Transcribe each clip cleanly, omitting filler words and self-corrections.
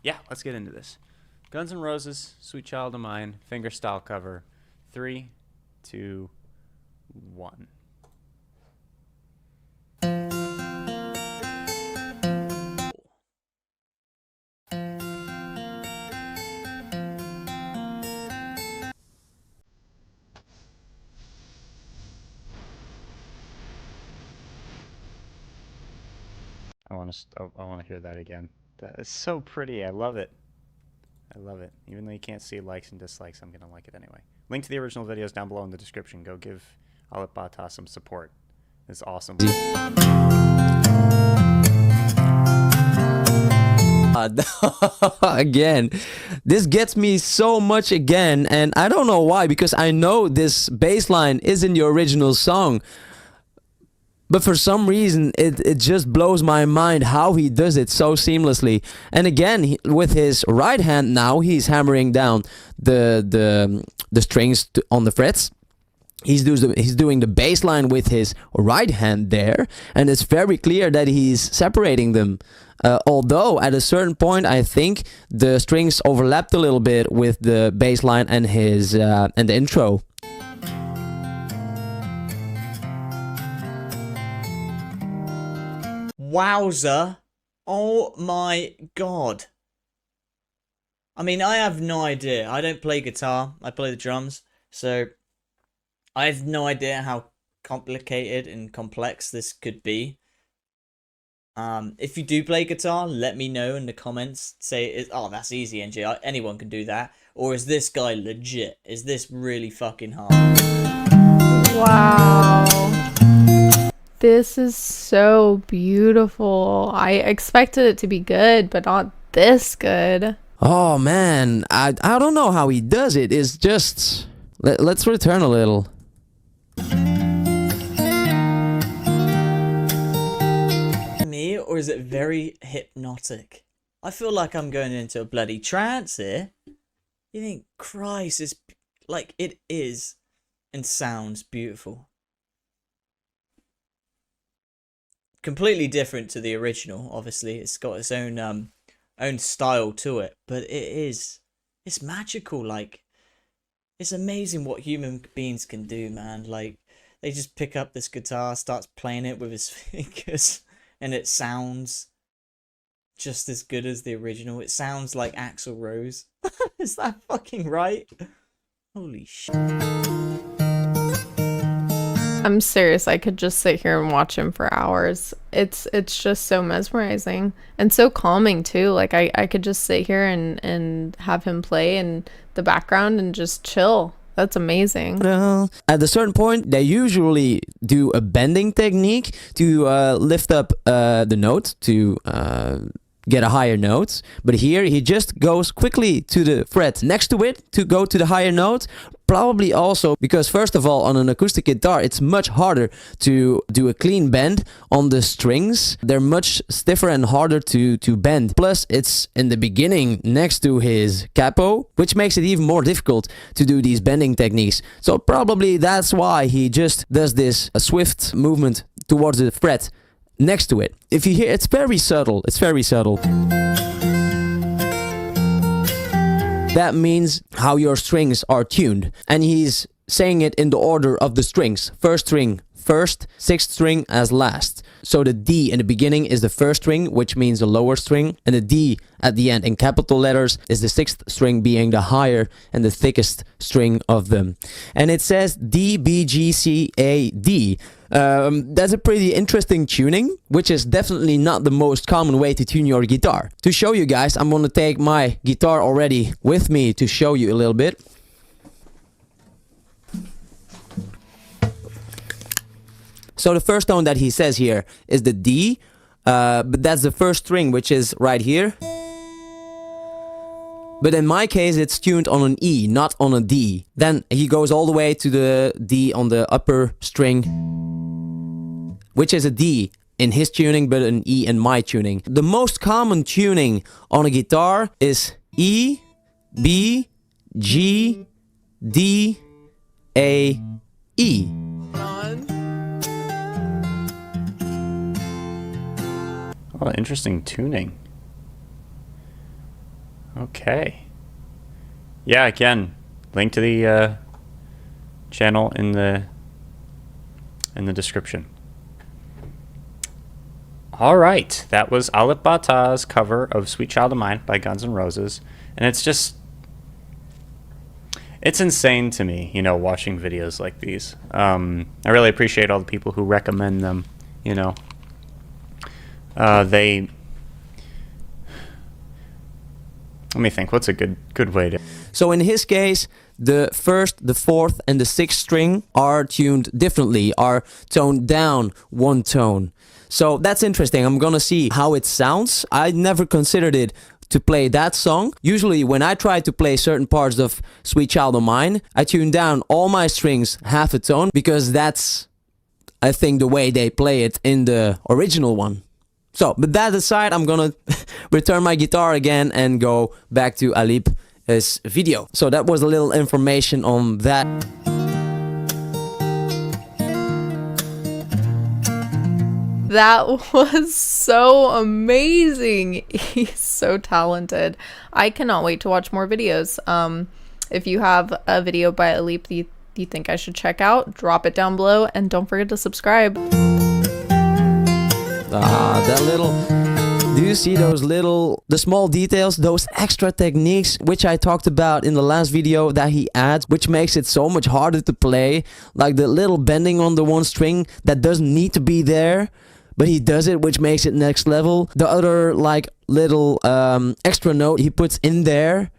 Yeah, let's get into this. Guns N' Roses, Sweet Child of Mine, fingerstyle cover. 3, 2, 1. I want to hear that again. That is so pretty. I love it. I love it. Even though you can't see likes and dislikes, I'm gonna like it anyway. Link to the original videos down below in the description. Go give Alip some support. It's awesome. Again, this gets me so much again, and I don't know why, because I know this bass line is in the original song, but for some reason it just blows my mind how he does it so seamlessly. And again, with his right hand now, he's hammering down the strings on the frets. He's doing the bass line with his right hand there, and it's very clear that he's separating them. Although at a certain point, I think the strings overlapped a little bit with the bass line and his and the intro. Wowza. Oh my god. I mean, I have no idea. I don't play guitar. I play the drums. So I have no idea how complicated and complex this could be. If you do play guitar, let me know in the comments. Say, oh, that's easy, NJ. Anyone can do that. Or is this guy legit? Is this really fucking hard? Wow. This is so beautiful. I expected it to be good, but not this good. Oh man, I don't know how he does it. It's just... Let's return a little. Me, or is it very hypnotic? I feel like I'm going into a bloody trance here. You think, Christ, it's like it is and sounds beautiful. Completely different to the original, obviously. It's got its own style to it, but it's magical. Like, it's amazing what human beings can do, man. Like, they just pick up this guitar, starts playing it with his fingers, and it sounds just as good as the original. It sounds like Axl Rose. Is that fucking right? Holy shit. I'm serious. I could just sit here and watch him for hours. It's just so mesmerizing and so calming too. Like I could just sit here and have him play in the background and just chill. That's amazing. At a certain point, they usually do a bending technique to lift up the note to get a higher note. But here he just goes quickly to the fret next to it to go to the higher note. Probably also because, first of all, on an acoustic guitar, it's much harder to do a clean bend on the strings. They're much stiffer and harder to bend. Plus, it's in the beginning next to his capo, which makes it even more difficult to do these bending techniques. So probably that's why he just does this swift movement towards the fret next to it. If you hear, it's very subtle. It's very subtle. That means how your strings are tuned. And he's saying it in the order of the strings. First string first, sixth string as last. So the D in the beginning is the first string, which means the lower string. And the D at the end in capital letters is the sixth string, being the higher and the thickest string of them. And it says D, B, G, C, A, D. That's a pretty interesting tuning, which is definitely not the most common way to tune your guitar. To show you guys, I'm gonna take my guitar already with me to show you a little bit. So the first tone that he says here is the D, but that's the first string, which is right here. But in my case, it's tuned on an E, not on a D. Then he goes all the way to the D on the upper string, which is a D in his tuning, but an E in my tuning. The most common tuning on a guitar is E, B, G, D, A, E. Oh, interesting tuning. Okay. Yeah, again, link to the channel in the description. All right, that was Alip cover of "Sweet Child of Mine" by Guns N' Roses, and it's insane to me, you know, watching videos like these. I really appreciate all the people who recommend them. You know, they. Let me think. What's a good way to? So in his case, the first, the fourth, and the sixth string are tuned differently, are toned down one tone. So that's interesting. I'm gonna see how it sounds. I never considered it to play that song. Usually when I try to play certain parts of "Sweet Child of Mine," I tune down all my strings half a tone, because that's, I think, the way they play it in the original one. So, but that aside, I'm gonna return my guitar again and go back to Alip's video. So that was a little information on that. That was so amazing. He's so talented. I cannot wait to watch more videos. If you have a video by Alip you think I should check out, drop it down below, and don't forget to subscribe. That little... Do you see those the small details, those extra techniques, which I talked about in the last video that he adds, which makes it so much harder to play? Like the little bending on the one string that doesn't need to be there, but he does it, which makes it next level. The other, like, little extra note he puts in there,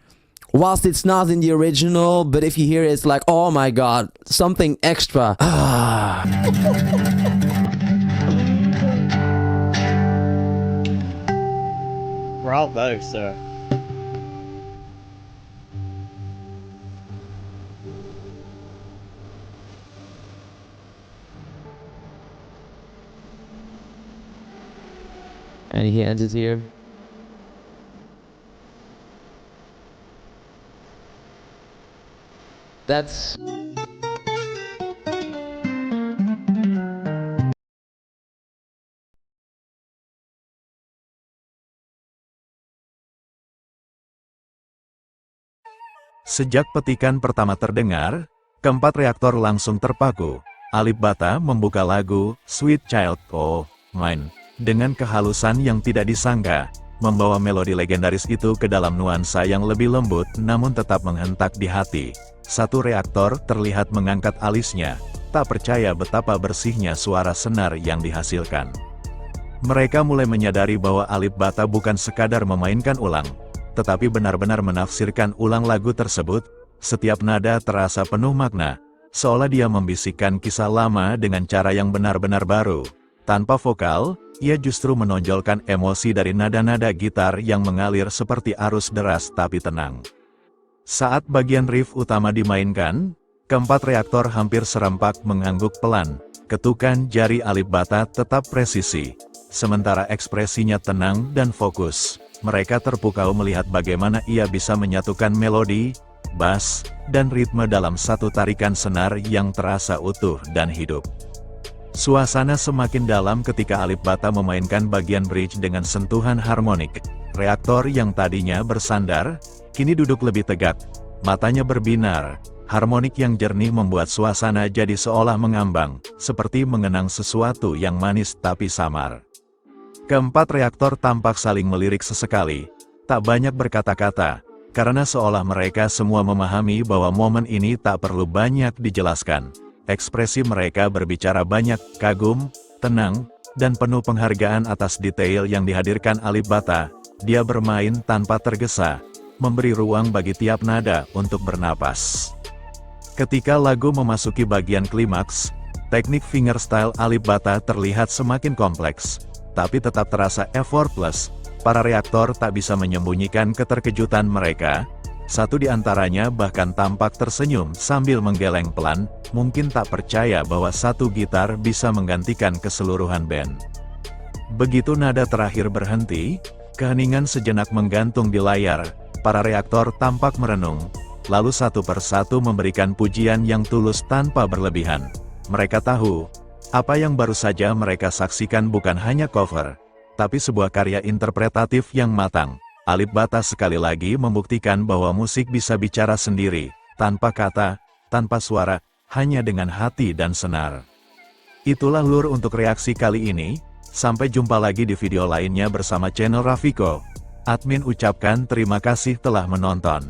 whilst it's not in the original, but if you hear it, it's like, oh my god, something extra. Bravo, sir. And he ends it here. That's... Sejak petikan pertama terdengar, keempat reaktor langsung terpaku. Alip membuka lagu "Sweet Child of Mine" dengan kehalusan yang tidak disangka, membawa melodi legendaris itu ke dalam nuansa yang lebih lembut namun tetap menghentak di hati. Satu reaktor terlihat mengangkat alisnya, tak percaya betapa bersihnya suara senar yang dihasilkan. Mereka mulai menyadari bahwa Alip bukan sekadar memainkan ulang, tetapi benar-benar menafsirkan ulang lagu tersebut. Setiap nada terasa penuh makna, seolah dia membisikkan kisah lama dengan cara yang benar-benar baru. Tanpa vokal, ia justru menonjolkan emosi dari nada-nada gitar yang mengalir seperti arus deras tapi tenang. Saat bagian riff utama dimainkan, keempat reaktor hampir serempak mengangguk pelan. Ketukan jari Alip tetap presisi, sementara ekspresinya tenang dan fokus. Mereka terpukau melihat bagaimana ia bisa menyatukan melodi, bass, dan ritme dalam satu tarikan senar yang terasa utuh dan hidup. Suasana semakin dalam ketika Alip memainkan bagian bridge dengan sentuhan harmonik. Reaktor yang tadinya bersandar, kini duduk lebih tegak, matanya berbinar. Harmonik yang jernih membuat suasana jadi seolah mengambang, seperti mengenang sesuatu yang manis tapi samar. Keempat reaktor tampak saling melirik sesekali, tak banyak berkata-kata, karena seolah mereka semua memahami bahwa momen ini tak perlu banyak dijelaskan. Ekspresi mereka berbicara banyak, kagum, tenang, dan penuh penghargaan atas detail yang dihadirkan Alip. Dia bermain tanpa tergesa, memberi ruang bagi tiap nada untuk bernapas. Ketika lagu memasuki bagian klimaks, teknik fingerstyle Alip terlihat semakin kompleks, tapi tetap terasa effortless. Para reaktor tak bisa menyembunyikan keterkejutan mereka. Satu di antaranya bahkan tampak tersenyum sambil menggeleng pelan, mungkin tak percaya bahwa satu gitar bisa menggantikan keseluruhan band. Begitu nada terakhir berhenti, keheningan sejenak menggantung di layar. Para reaktor tampak merenung, lalu satu persatu memberikan pujian yang tulus tanpa berlebihan. Mereka tahu, apa yang baru saja mereka saksikan bukan hanya cover, tapi sebuah karya interpretatif yang matang. Alip Bata sekali lagi membuktikan bahwa musik bisa bicara sendiri, tanpa kata, tanpa suara, hanya dengan hati dan senar. Itulah lur untuk reaksi kali ini, sampai jumpa lagi di video lainnya bersama channel Rafiko. Admin ucapkan terima kasih telah menonton.